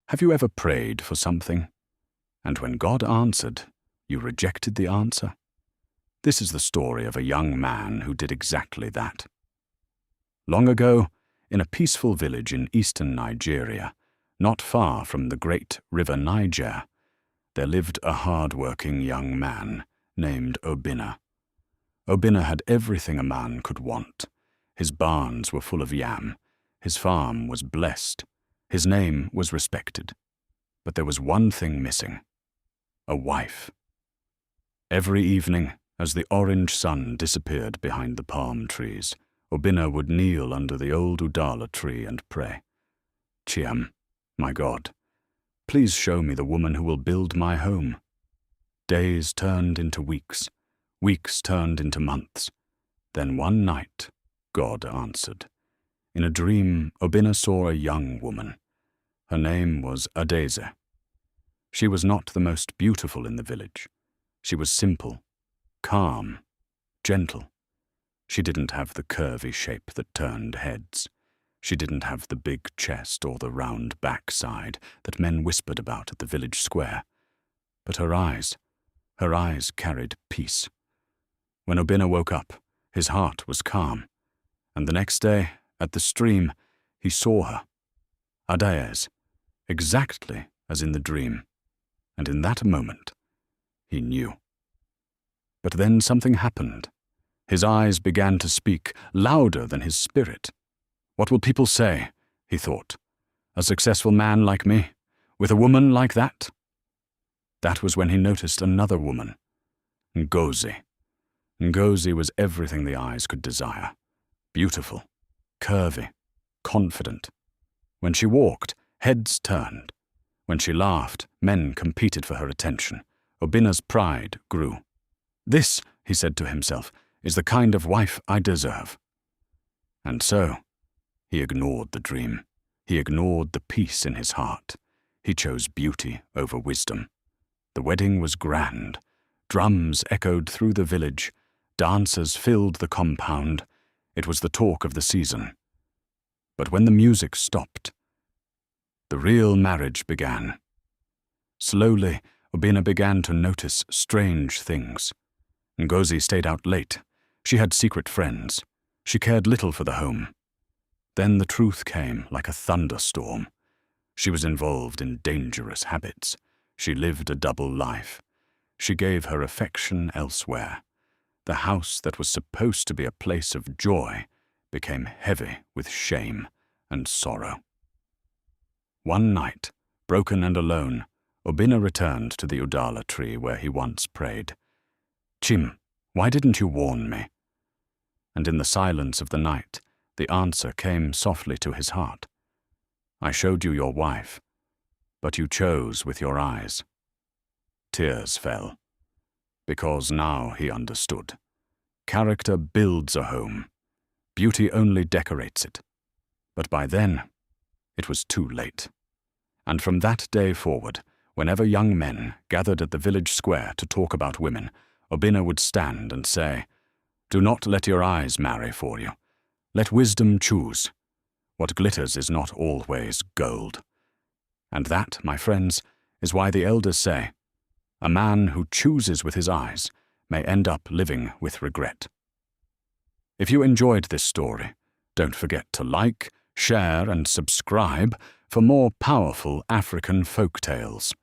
Have you ever prayed for something, and when God answered, you rejected the answer? This is the story of a young man who did exactly that. Long ago, in a peaceful village in eastern Nigeria, not far from the great river Niger, there lived a hard-working young man named Obinna. Obinna had everything a man could want. His barns were full of yam. His farm was blessed. His name was respected. But there was one thing missing: a wife. Every evening, as the orange sun disappeared behind the palm trees, Obinna would kneel under the old Udala tree and pray, "Chiam, my God, please show me the woman who will build my home." Days turned into weeks. Weeks turned into months. Then one night, God answered. In a dream, Obinna saw a young woman. Her name was Adeze. She was not the most beautiful in the village. She was simple, calm, gentle. She didn't have the curvy shape that turned heads. She didn't have the big chest or the round backside that men whispered about at the village square. But her eyes carried peace. When Obinna woke up, his heart was calm, and the next day, at the stream, he saw her, Adeze, exactly as in the dream, and in that moment, he knew. But then something happened. His eyes began to speak, louder than his spirit. What will people say, he thought, a successful man like me, with a woman like that? That was when he noticed another woman, Ngozi. Ngozi was everything the eyes could desire. Beautiful, curvy, confident. When she walked, heads turned. When she laughed, men competed for her attention. Obinna's pride grew. "This," he said to himself, "is the kind of wife I deserve." And so, he ignored the dream. He ignored the peace in his heart. He chose beauty over wisdom. The wedding was grand. Drums echoed through the village. Dancers filled the compound. It was the talk of the season. But when the music stopped, the real marriage began. Slowly, Obinna began to notice strange things. Ngozi stayed out late. She had secret friends. She cared little for the home. Then the truth came like a thunderstorm. She was involved in dangerous habits. She lived a double life. She gave her affection elsewhere. The house that was supposed to be a place of joy became heavy with shame and sorrow. One night, broken and alone, Obinna returned to the Udala tree where he once prayed. "Chim, why didn't you warn me?" And in the silence of the night, the answer came softly to his heart. "I showed you your wife, but you chose with your eyes." Tears fell, because now he understood. Character builds a home. Beauty only decorates it. But by then, it was too late. And from that day forward, whenever young men gathered at the village square to talk about women, Obinna would stand and say, "Do not let your eyes marry for you. Let wisdom choose. What glitters is not always gold." And that, my friends, is why the elders say, a man who chooses with his eyes may end up living with regret. If you enjoyed this story, don't forget to like, share, and subscribe for more powerful African folk tales.